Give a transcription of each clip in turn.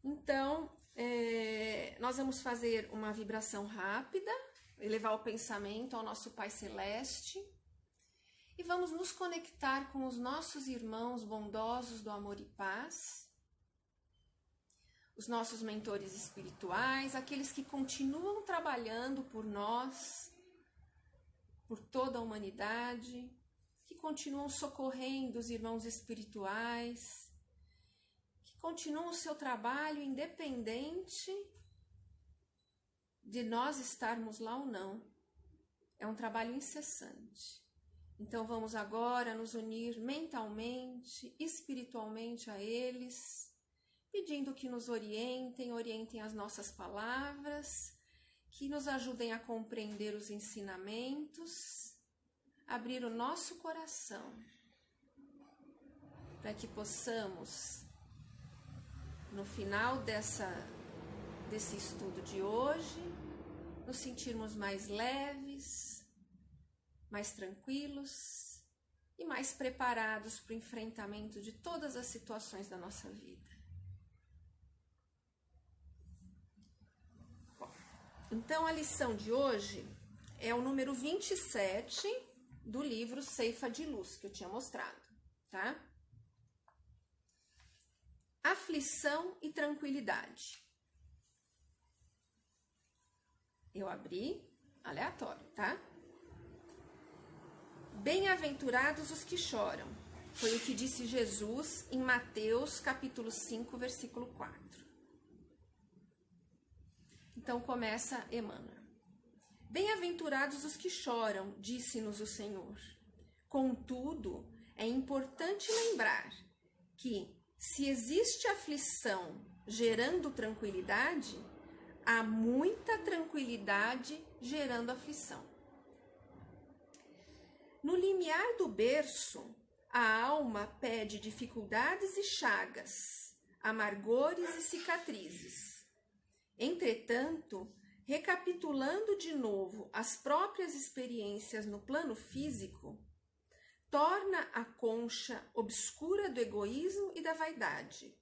Então, nós vamos fazer uma vibração rápida, elevar o pensamento ao nosso Pai Celeste e vamos nos conectar com os nossos irmãos bondosos do amor e paz, os nossos mentores espirituais, aqueles que continuam trabalhando por nós, por toda a humanidade, que continuam socorrendo os irmãos espirituais, que continuam o seu trabalho independente de nós estarmos lá ou não. É um trabalho incessante. Então vamos agora nos unir mentalmente, espiritualmente a eles, pedindo que nos orientem as nossas palavras, que nos ajudem a compreender os ensinamentos, abrir o nosso coração, para que possamos, no final desse estudo de hoje, nos sentirmos mais leves, mais tranquilos e mais preparados para o enfrentamento de todas as situações da nossa vida. Então, a lição de hoje é o número 27 do livro Ceifa de Luz, que eu tinha mostrado, tá? Aflição e tranquilidade. Eu abri aleatório, tá? Bem-aventurados os que choram, foi o que disse Jesus em Mateus capítulo 5, versículo 4. Então começa Emmanuel. Bem-aventurados os que choram, disse-nos o Senhor. Contudo, é importante lembrar que, se existe aflição gerando tranquilidade, há muita tranquilidade gerando aflição. No limiar do berço, a alma pede dificuldades e chagas, amargores e cicatrizes. Entretanto, recapitulando de novo as próprias experiências no plano físico, torna a concha obscura do egoísmo e da vaidade,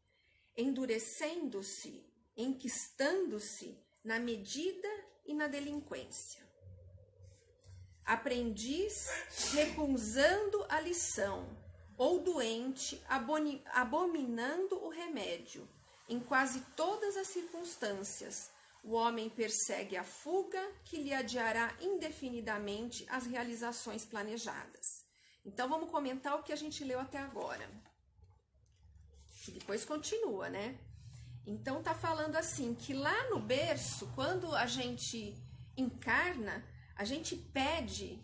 endurecendo-se, enquistando-se na medida e na delinquência. Aprendiz recusando a lição, ou doente abominando o remédio, em quase todas as circunstâncias, o homem persegue a fuga que lhe adiará indefinidamente as realizações planejadas. Então vamos comentar o que a gente leu até agora. E depois continua, né? Então tá falando assim, que lá no berço, quando a gente encarna, a gente pede,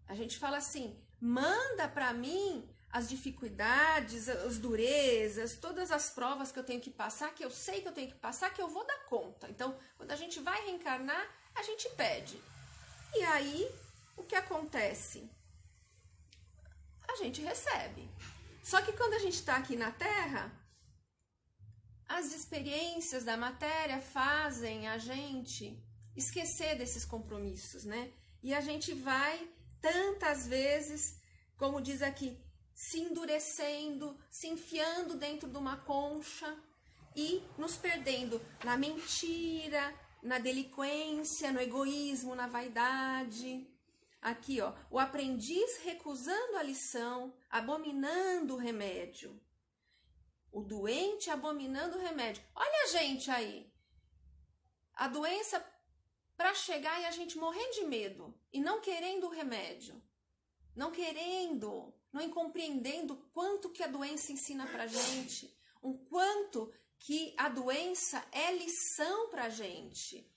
a gente fala assim, manda para mim as dificuldades, as durezas, todas as provas que eu tenho que passar, que eu sei que eu tenho que passar, que eu vou dar conta. Então, quando a gente vai reencarnar, a gente pede. E aí, o que acontece? A gente recebe. Só que quando a gente está aqui na Terra, as experiências da matéria fazem a gente esquecer desses compromissos, né? E a gente vai tantas vezes, como diz aqui, se endurecendo, se enfiando dentro de uma concha e nos perdendo na mentira, na delinquência, no egoísmo, na vaidade. Aqui, ó, o aprendiz recusando a lição, abominando o remédio. O doente abominando o remédio. Olha a gente aí. A doença para chegar e a gente morrendo de medo e não querendo o remédio. Não querendo, não compreendendo quanto que a doença ensina pra gente, o quanto que a doença é lição pra gente.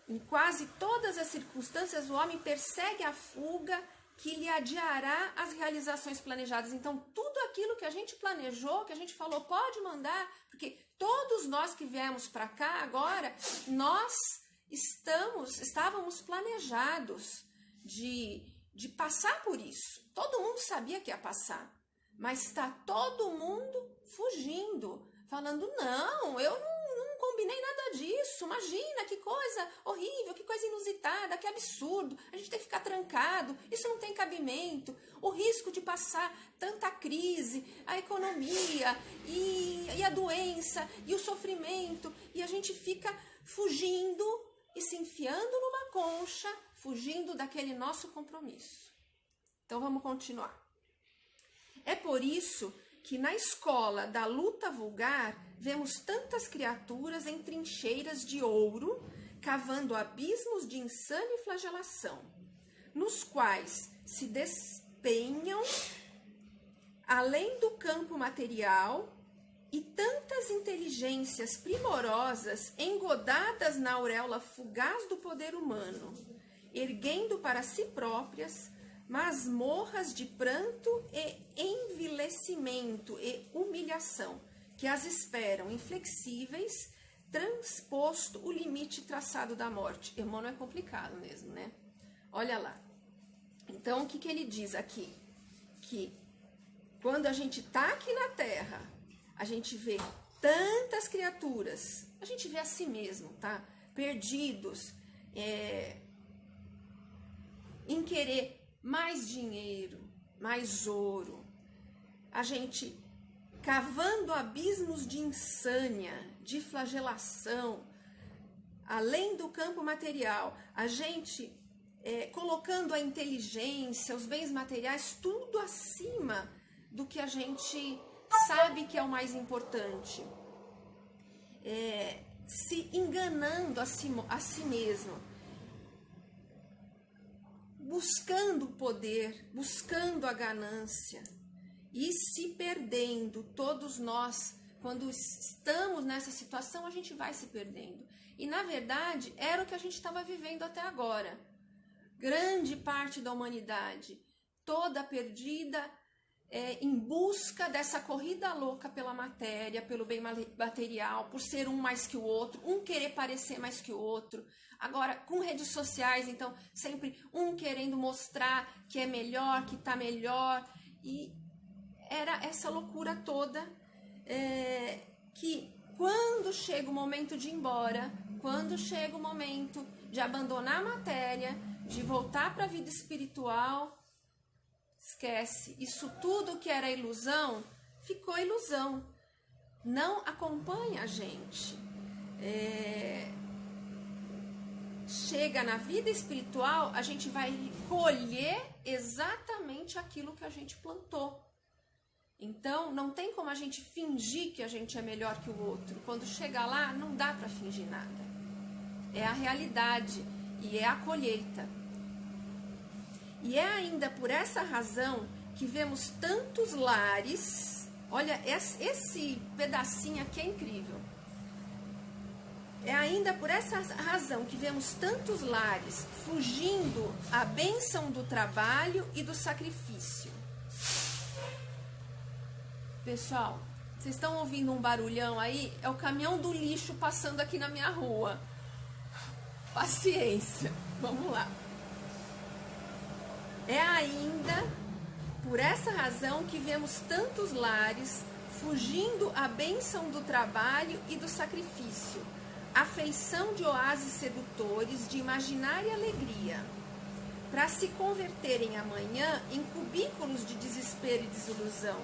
Em quase todas as circunstâncias, o homem persegue a fuga que lhe adiará as realizações planejadas. Então, tudo aquilo que a gente planejou, que a gente falou, pode mandar, porque todos nós que viemos para cá agora, nós estávamos planejados de passar por isso. Todo mundo sabia que ia passar, mas está todo mundo fugindo, falando, não, eu não combinei nada disso, imagina, que coisa horrível, que coisa inusitada, que absurdo, a gente tem que ficar trancado, isso não tem cabimento, o risco de passar tanta crise, a economia e a doença e o sofrimento, e a gente fica fugindo e se enfiando numa concha, fugindo daquele nosso compromisso. Então vamos continuar. É por isso que na escola da luta vulgar vemos tantas criaturas em trincheiras de ouro, cavando abismos de insânia e flagelação, nos quais se despenham, além do campo material, e tantas inteligências primorosas engodadas na auréola fugaz do poder humano, erguendo para si próprias masmorras de pranto e envilecimento e humilhação, que as esperam inflexíveis, transposto o limite traçado da morte. Emmanuel é complicado mesmo, né? Olha lá. Então, o que ele diz aqui? Que quando a gente tá aqui na Terra, a gente vê tantas criaturas, a gente vê a si mesmo, tá? Perdidos, em querer mais dinheiro, mais ouro, a gente cavando abismos de insânia, de flagelação, além do campo material, a gente colocando a inteligência, os bens materiais, tudo acima do que a gente sabe que é o mais importante, se enganando a si mesmo, buscando o poder, buscando a ganância e se perdendo. Todos nós, quando estamos nessa situação, a gente vai se perdendo. E na verdade, era o que a gente estava vivendo até agora. Grande parte da humanidade, toda perdida, em busca dessa corrida louca pela matéria, pelo bem material, por ser um mais que o outro, um querer parecer mais que o outro. Agora, com redes sociais, então, sempre um querendo mostrar que é melhor, que tá melhor. E era essa loucura toda, que quando chega o momento de ir embora, quando chega o momento de abandonar a matéria, de voltar para a vida espiritual, esquece. Isso tudo que era ilusão, ficou ilusão. Não acompanha a gente. Chega na vida espiritual, a gente vai colher exatamente aquilo que a gente plantou. Então, não tem como a gente fingir que a gente é melhor que o outro. Quando chega lá, não dá para fingir nada. É a realidade e é a colheita. E é ainda por essa razão que vemos tantos lares. Olha, esse pedacinho aqui é incrível. É ainda por essa razão que vemos tantos lares fugindo à bênção do trabalho e do sacrifício. Pessoal, vocês estão ouvindo um barulhão aí? É o caminhão do lixo passando aqui na minha rua. Paciência, vamos lá. É ainda por essa razão que vemos tantos lares fugindo à bênção do trabalho e do sacrifício, afeição de oásis sedutores de imaginária alegria, para se converterem amanhã em cubículos de desespero e desilusão,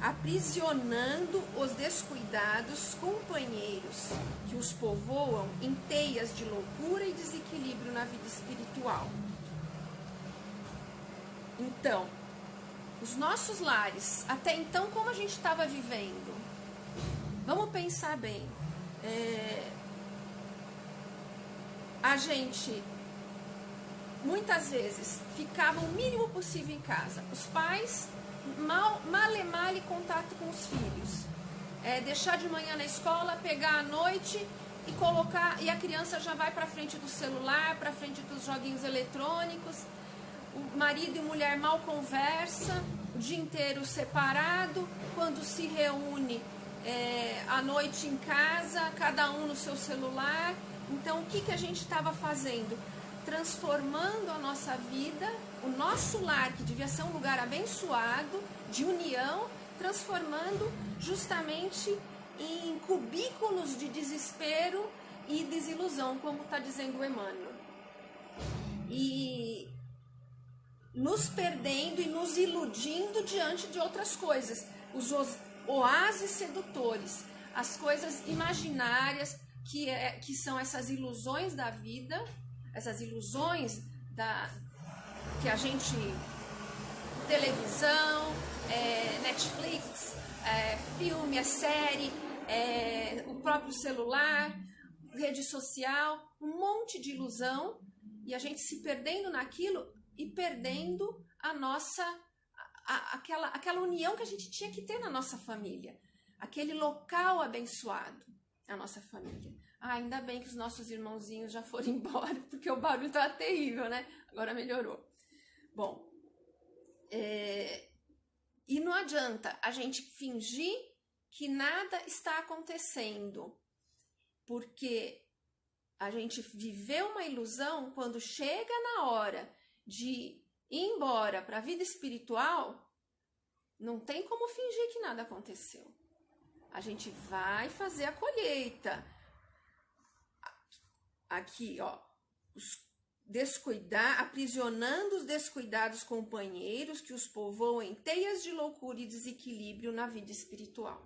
aprisionando os descuidados companheiros que os povoam em teias de loucura e desequilíbrio na vida espiritual. Então, os nossos lares, até então, como a gente estava vivendo? Vamos pensar bem. A gente, muitas vezes, ficava o mínimo possível em casa. Os pais, mal contato com os filhos. Deixar de manhã na escola, pegar à noite e colocar, e a criança já vai para frente do celular, para frente dos joguinhos eletrônicos. O marido e mulher mal conversam, o dia inteiro separado. Quando se reúne à noite em casa, cada um no seu celular. Então, o que a gente estava fazendo? Transformando a nossa vida, o nosso lar, que devia ser um lugar abençoado, de união, transformando justamente em cubículos de desespero e desilusão, como está dizendo o Emmanuel. E nos perdendo e nos iludindo diante de outras coisas. Os oásis sedutores, as coisas imaginárias que são essas ilusões da vida, essas ilusões que a gente... televisão, Netflix, filme, série, o próprio celular, rede social, um monte de ilusão, e a gente se perdendo naquilo e perdendo a nossa, aquela união que a gente tinha que ter na nossa família, aquele local abençoado, a nossa família. Ainda bem que os nossos irmãozinhos já foram embora, porque o barulho estava terrível, né? Agora melhorou. Bom, e não adianta a gente fingir que nada está acontecendo, porque a gente viveu uma ilusão. Quando chega na hora de ir embora para a vida espiritual, não tem como fingir que nada aconteceu. A gente vai fazer a colheita. Aqui, ó, aprisionando os descuidados companheiros que os povoam em teias de loucura e desequilíbrio na vida espiritual.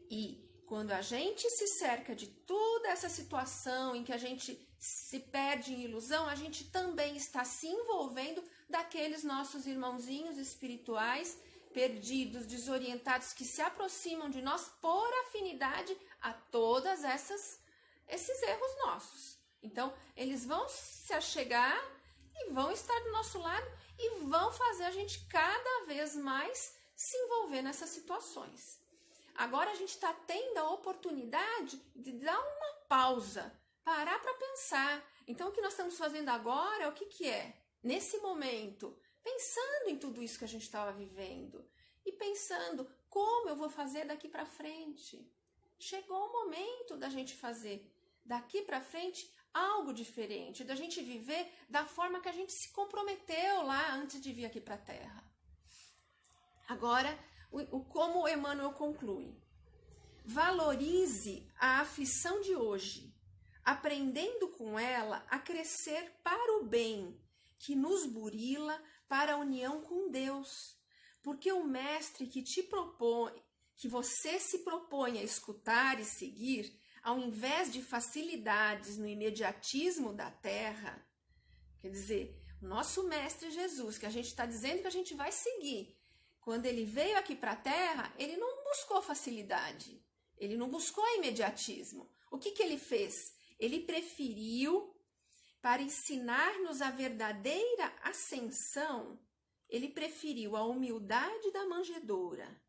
E quando a gente se cerca de toda essa situação em que a gente se perde em ilusão, a gente também está se envolvendo daqueles nossos irmãozinhos espirituais perdidos, desorientados, que se aproximam de nós por afinidade a todas esses erros nossos. Então, eles vão se achegar e vão estar do nosso lado e vão fazer a gente cada vez mais se envolver nessas situações. Agora a gente está tendo a oportunidade de dar uma pausa, parar para pensar. Então, o que nós estamos fazendo agora, o que é? Nesse momento, pensando em tudo isso que a gente estava vivendo e pensando como eu vou fazer daqui para frente. Chegou o momento da gente fazer daqui para frente algo diferente, da gente viver da forma que a gente se comprometeu lá antes de vir aqui para a Terra. Agora, como o Emmanuel conclui: valorize a aflição de hoje, aprendendo com ela a crescer para o bem, que nos burila para a união com Deus, porque o mestre que você se propõe a escutar e seguir, ao invés de facilidades no imediatismo da terra, quer dizer, o nosso mestre Jesus, que a gente está dizendo que a gente vai seguir, quando ele veio aqui para a terra, ele não buscou facilidade, ele não buscou imediatismo. O que ele fez? Ele preferiu, para ensinar-nos a verdadeira ascensão, ele preferiu a humildade da manjedoura,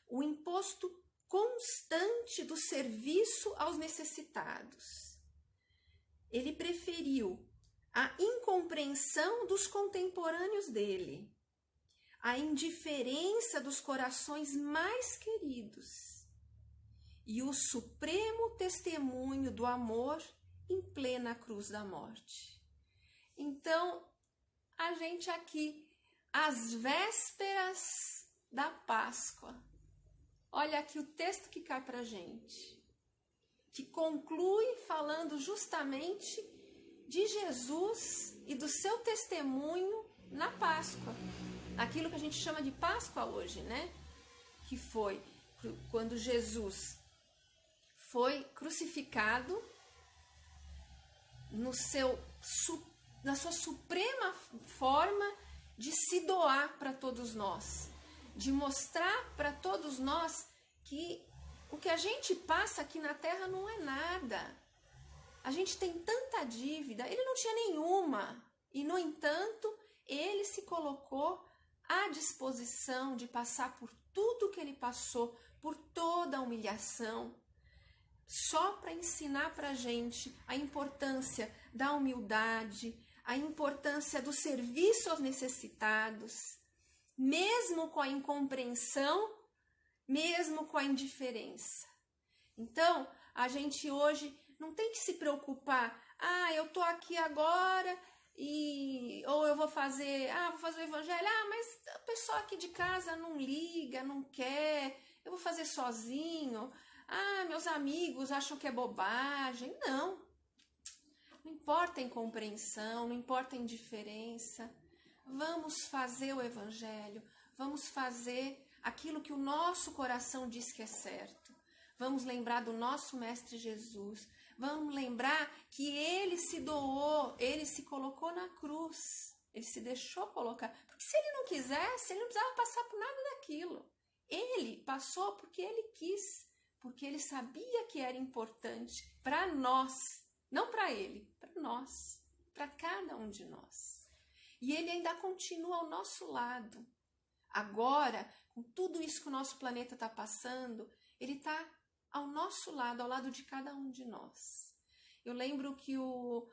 o imposto constante do serviço aos necessitados. Ele preferiu a incompreensão dos contemporâneos dele, a indiferença dos corações mais queridos e o supremo testemunho do amor em plena cruz da morte. Então, a gente aqui, às vésperas da Páscoa, olha aqui o texto que cai para a gente, que conclui falando justamente de Jesus e do seu testemunho na Páscoa. Aquilo que a gente chama de Páscoa hoje, né? Que foi quando Jesus foi crucificado na sua suprema forma de se doar para todos nós, de mostrar para todos nós que o que a gente passa aqui na Terra não é nada. A gente tem tanta dívida, ele não tinha nenhuma, e no entanto, ele se colocou à disposição de passar por tudo que ele passou, por toda a humilhação, só para ensinar para a gente a importância da humildade, a importância do serviço aos necessitados, mesmo com a incompreensão, mesmo com a indiferença. Então, a gente hoje não tem que se preocupar, eu tô aqui agora ou eu vou fazer o evangelho, mas o pessoal aqui de casa não liga, não quer, eu vou fazer sozinho. Ah, meus amigos acham que é bobagem. Não. Não importa a incompreensão, não importa a indiferença. Vamos fazer o evangelho. Vamos fazer aquilo que o nosso coração diz que é certo. Vamos lembrar do nosso Mestre Jesus. Vamos lembrar que ele se doou, ele se colocou na cruz. Ele se deixou colocar. Porque se ele não quisesse, ele não precisava passar por nada daquilo. Ele passou porque ele quis. Porque ele sabia que era importante para nós. Não para ele, para nós. Para cada um de nós. E ele ainda continua ao nosso lado. Agora, com tudo isso que o nosso planeta está passando, ele está ao nosso lado, ao lado de cada um de nós. Eu lembro que o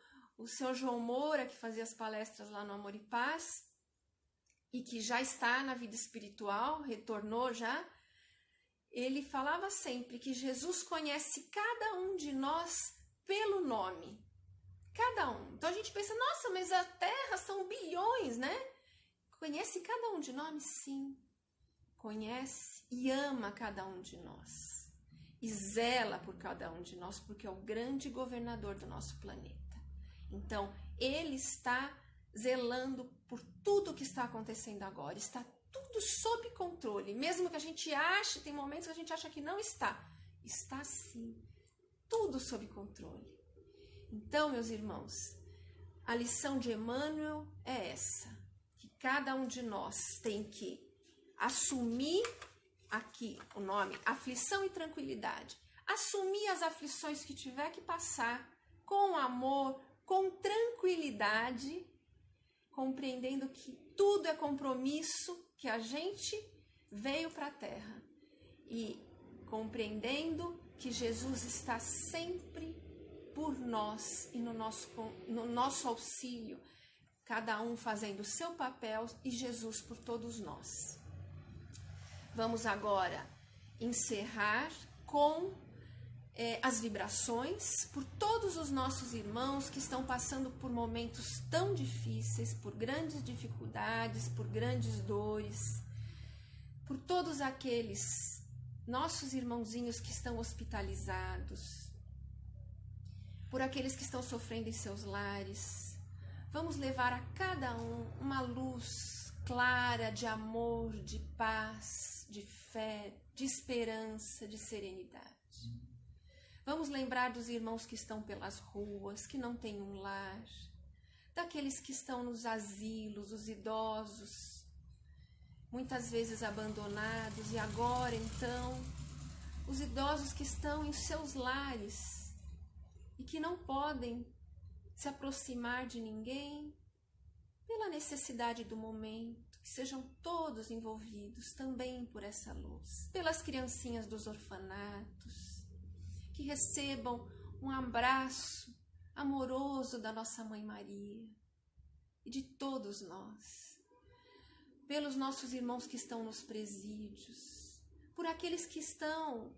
senhor João Moura, que fazia as palestras lá no Amor e Paz, e que já está na vida espiritual, retornou já, ele falava sempre que Jesus conhece cada um de nós pelo nome. Cada um. Então a gente pensa, nossa, mas a Terra são bilhões, né? Conhece cada um de nós? Sim. Conhece e ama cada um de nós. E zela por cada um de nós, porque é o grande governador do nosso planeta. Então, ele está zelando por tudo que está acontecendo agora. Está tudo sob controle. Mesmo que a gente ache, tem momentos que a gente acha que não está. Está sim. Tudo sob controle. Então, meus irmãos, a lição de Emmanuel é essa. Que cada um de nós tem que assumir aqui o nome, aflição e tranquilidade. Assumir as aflições que tiver que passar com amor, com tranquilidade, compreendendo que tudo é compromisso, que a gente veio para a Terra e compreendendo que Jesus está sempre por nós e no nosso auxílio, cada um fazendo o seu papel e Jesus por todos nós. Vamos agora encerrar com as vibrações por todos os nossos irmãos que estão passando por momentos tão difíceis, por grandes dificuldades, por grandes dores, por todos aqueles nossos irmãozinhos que estão hospitalizados, por aqueles que estão sofrendo em seus lares. Vamos levar a cada um uma luz clara de amor, de paz, de fé, de esperança, de serenidade. Vamos lembrar dos irmãos que estão pelas ruas, que não têm um lar, daqueles que estão nos asilos, os idosos, muitas vezes abandonados, e agora então, os idosos que estão em seus lares e que não podem se aproximar de ninguém pela necessidade do momento, que sejam todos envolvidos também por essa luz, pelas criancinhas dos orfanatos, que recebam um abraço amoroso da nossa Mãe Maria e de todos nós, pelos nossos irmãos que estão nos presídios, por aqueles que estão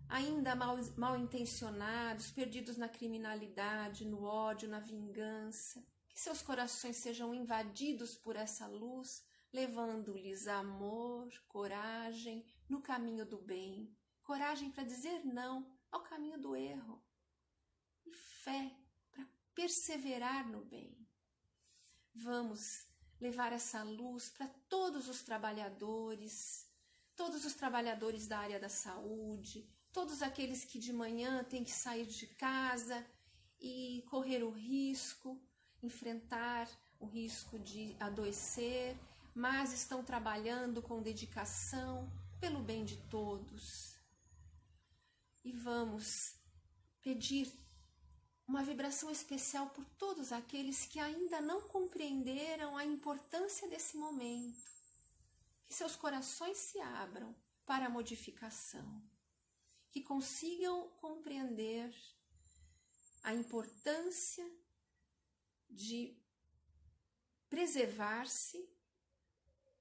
ainda mal intencionados, perdidos na criminalidade, no ódio, na vingança, que seus corações sejam invadidos por essa luz, levando-lhes amor, coragem no caminho do bem, coragem para dizer não ao caminho do erro e fé para perseverar no bem. Vamos levar essa luz para todos os trabalhadores da área da saúde, todos aqueles que de manhã têm que sair de casa e correr o risco, enfrentar o risco de adoecer, mas estão trabalhando com dedicação pelo bem de todos. E vamos pedir uma vibração especial por todos aqueles que ainda não compreenderam a importância desse momento. Que seus corações se abram para a modificação. Que consigam compreender a importância de preservar-se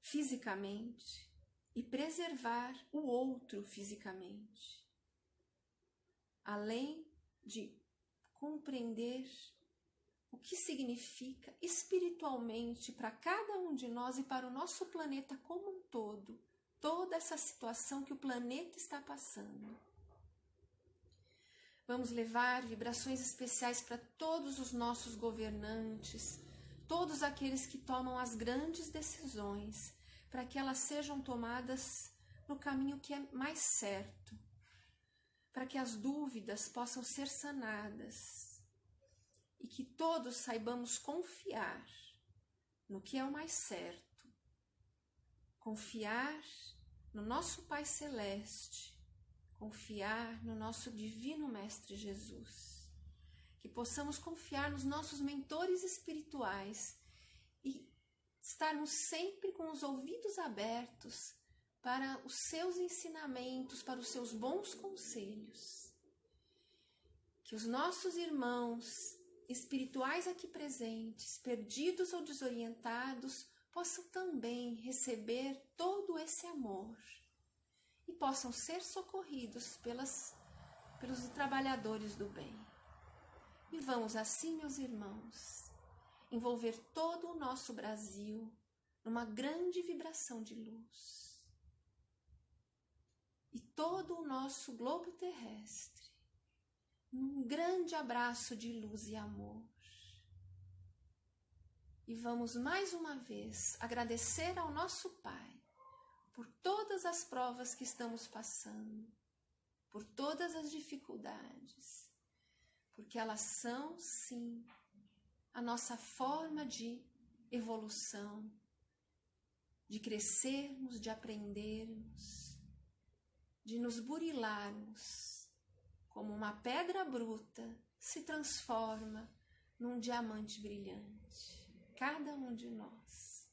fisicamente e preservar o outro fisicamente. Além de compreender o que significa espiritualmente para cada um de nós e para o nosso planeta como um todo toda essa situação que o planeta está passando. Vamos levar vibrações especiais para todos os nossos governantes, todos aqueles que tomam as grandes decisões, para que elas sejam tomadas no caminho que é mais certo, para que as dúvidas possam ser sanadas e que todos saibamos confiar no que é o mais certo, confiar no nosso Pai Celeste, confiar no nosso Divino Mestre Jesus, que possamos confiar nos nossos mentores espirituais e estarmos sempre com os ouvidos abertos para os seus ensinamentos, para os seus bons conselhos. Que os nossos irmãos espirituais aqui presentes, perdidos ou desorientados, possam também receber todo esse amor e possam ser socorridos pelos trabalhadores do bem. E vamos assim, meus irmãos, envolver todo o nosso Brasil numa grande vibração de luz. E todo o nosso globo terrestre num grande abraço de luz e amor. E vamos mais uma vez agradecer ao nosso Pai por todas as provas que estamos passando, por todas as dificuldades, porque elas são, sim, a nossa forma de evolução, de crescermos, de aprendermos, de nos burilarmos, como uma pedra bruta se transforma num diamante brilhante. Cada um de nós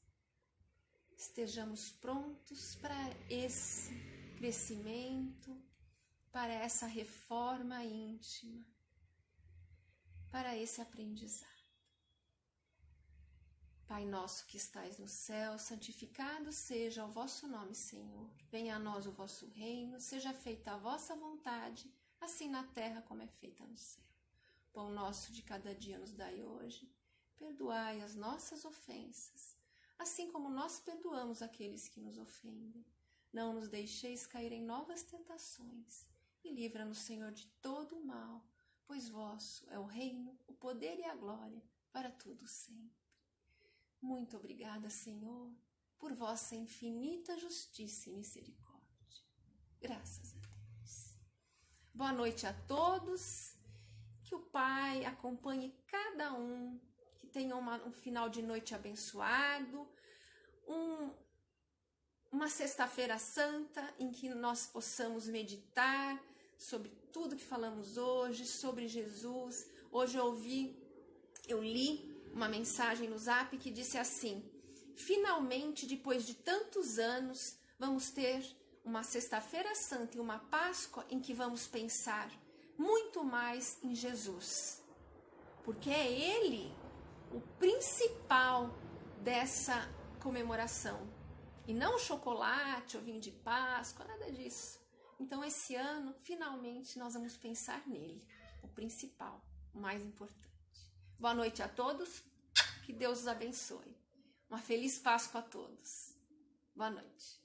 estejamos prontos para esse crescimento, para essa reforma íntima, para esse aprendizado. Pai nosso que estais no céu, santificado seja o vosso nome, Senhor. Venha a nós o vosso reino, seja feita a vossa vontade, assim na terra como é feita no céu. Pão nosso de cada dia nos dai hoje. Perdoai as nossas ofensas, assim como nós perdoamos aqueles que nos ofendem. Não nos deixeis cair em novas tentações, e livra-nos, Senhor, de todo o mal, pois vosso é o reino, o poder e a glória, para tudo sempre. Muito obrigada, Senhor, por vossa infinita justiça e misericórdia. Graças a Deus. Boa noite a todos, que o Pai acompanhe cada um, que tenha um final de noite abençoado, uma sexta-feira santa em que nós possamos meditar sobre tudo que falamos hoje, sobre Jesus. Hoje eu li uma mensagem no Zap que disse assim: finalmente, depois de tantos anos, vamos ter uma sexta-feira santa e uma Páscoa em que vamos pensar muito mais em Jesus, porque é Ele o principal dessa comemoração, e não o chocolate, o vinho de Páscoa, nada disso. Então esse ano, finalmente, nós vamos pensar nele, o principal, o mais importante. Boa noite a todos, que Deus os abençoe. Uma feliz Páscoa a todos. Boa noite.